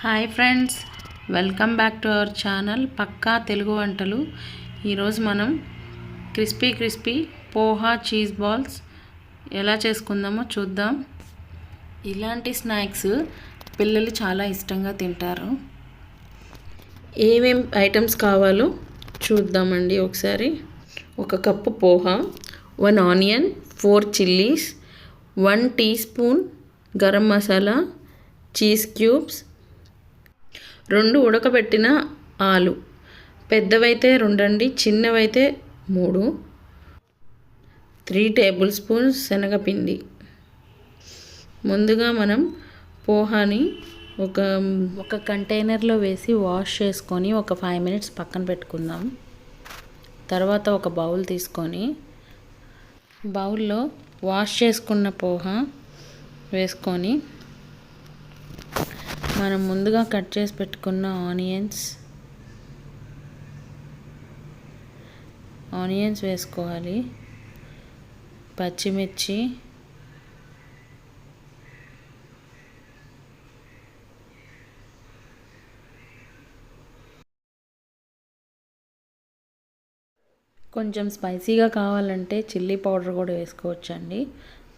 Hi friends, welcome back to our channel పక్కా తెలుగు వంటలు. ఈరోజు మనం క్రిస్పీ పోహా చీజ్ బాల్స్ ఎలా చేసుకుందామో చూద్దాం. ఇలాంటి స్నాక్స్ పిల్లలు చాలా ఇష్టంగా తింటారు. ఏమేం ఐటమ్స్ కావాలో చూద్దామండి ఒకసారి. 1 cup poha, 1 onion, 4 chillies, 1 teaspoon garam masala, cheese cubes, 2 ఉడకబెట్టిన ఆలు, పెద్దవైతే 2 అండి, చిన్నవైతే 3, 3 టేబుల్ స్పూన్స్ శనగపిండి. ముందుగా మనం పోహాని ఒక కంటైనర్లో వేసి వాష్ చేసుకొని ఒక 5 మినిట్స్ పక్కన పెట్టుకుందాం. తర్వాత ఒక బౌల్ తీసుకొని బౌల్లో వాష్ చేసుకున్న పోహా వేసుకొని మనం ముందుగా కట్ చేసి పెట్టుకున్న ఆనియన్స్ వేసుకోవాలి. పచ్చిమిర్చి, కొంచెం స్పైసీగా కావాలంటే చిల్లీ పౌడర్ కూడా వేసుకోవచ్చండి.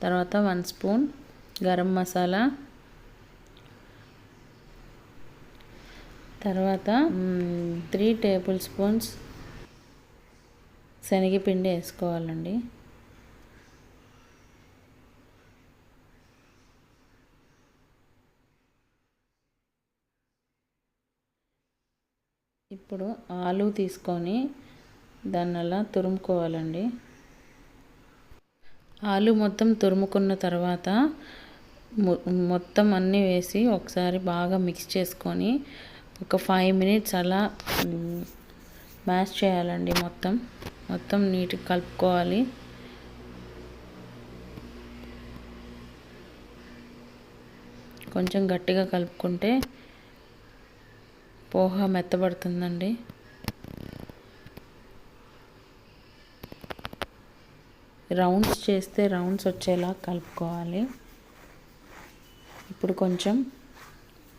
తర్వాత 1 స్పూన్ గరం మసాలా, తర్వాత 3 టేబుల్ స్పూన్స్ శనగపిండి వేసుకోవాలండి. ఇప్పుడు ఆలు తీసుకొని దాన్ని అలా తురుముకోవాలండి. ఆలు మొత్తం తురుముకున్న తర్వాత మొత్తం అన్నీ వేసి ఒకసారి బాగా మిక్స్ చేసుకొని ఒక 5 మినిట్స్ అలా మ్యాష్ చేయాలండి. మొత్తం నీట్గా కలుపుకోవాలి. కొంచెం గట్టిగా కలుపుకుంటే పోహా మెత్తబడుతుందండి. రౌండ్స్ చేస్తే రౌండ్స్ వచ్చేలా కలుపుకోవాలి. ఇప్పుడు కొంచెం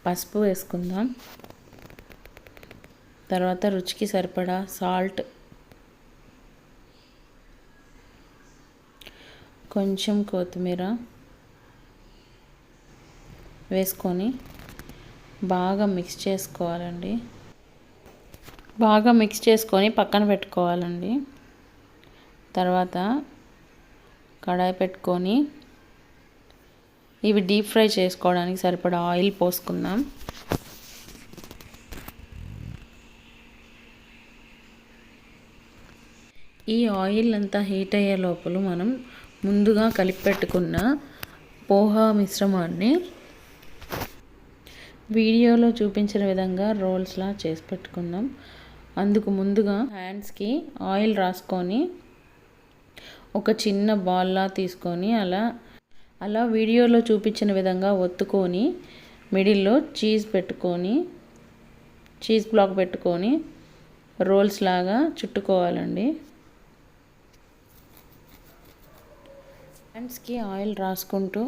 పసుపు వేసుకుందాం. తర్వాత రుచికి సరిపడా సాల్ట్, కొంచెం కొత్తిమీర వేసుకొని బాగా మిక్స్ చేసుకోవాలండి. బాగా మిక్స్ చేసుకొని పక్కన పెట్టుకోవాలండి. తర్వాత కడాయి పెట్టుకొని ఇవి డీప్ ఫ్రై చేసుకోవడానికి సరిపడా ఆయిల్ పోసుకుందాం. ఈ ఆయిల్ అంతా హీట్ అయ్యే లోపల మనం ముందుగా కలిపి పెట్టుకున్న పోహా మిశ్రమాన్ని వీడియోలో చూపించిన విధంగా రోల్స్లా చేసి పెట్టుకుందాం. అందుకు ముందుగా హ్యాండ్స్కి ఆయిల్ రాసుకొని ఒక చిన్న బాల్లా తీసుకొని అలా వీడియోలో చూపించిన విధంగా ఒత్తుకొని మిడిల్లో చీజ్ బ్లాక్ పెట్టుకొని రోల్స్ లాగా చుట్టుకోవాలండి. హ్యాండ్స్కి ఆయిల్ రాసుకుంటూ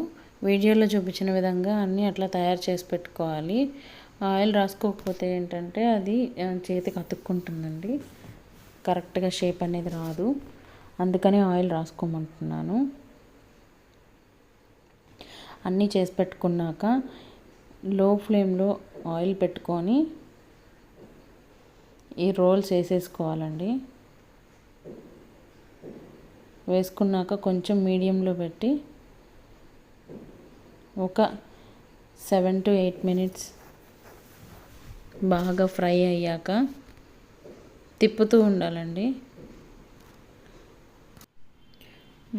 వీడియోలో చూపించిన విధంగా అన్నీ అట్లా తయారు చేసి పెట్టుకోవాలి. ఆయిల్ రాసుకోకపోతే ఏంటంటే అది చేతికి అతుక్కుంటుందండి, కరెక్ట్గా షేప్ అనేది రాదు. అందుకని ఆయిల్ రాసుకోమంటున్నాను. అన్నీ చేసి పెట్టుకున్నాక లో ఫ్లేమ్లో ఆయిల్ పెట్టుకొని ఈ రోల్స్ వేసేసుకోవాలండి. వేసుకున్నాక కొంచెం మీడియంలో పెట్టి ఒక 7 to 8 మినిట్స్ బాగా ఫ్రై అయ్యాక తిప్పుతూ ఉండాలండి.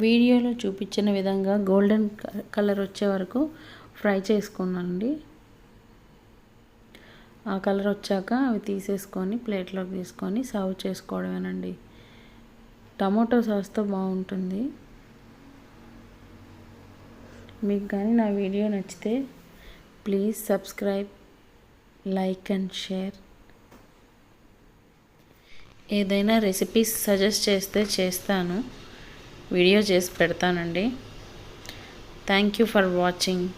వీడియోలో చూపించిన విధంగా గోల్డెన్ కలర్ వచ్చే వరకు ఫ్రై చేసుకున్నానండి. ఆ కలర్ వచ్చాక అవి తీసేసుకొని ప్లేట్లోకి తీసుకొని సర్వ్ చేసుకోవడమేనండి. టమాటో సాస్తో బాగుంటుంది. మీకు కానీ నా వీడియో నచ్చితే please subscribe, like and share. ఏదైనా రెసిపీస్ సజెస్ట్ చేస్తే చేస్తాను, వీడియో చేసి పెడతానండి. Thank you for watching.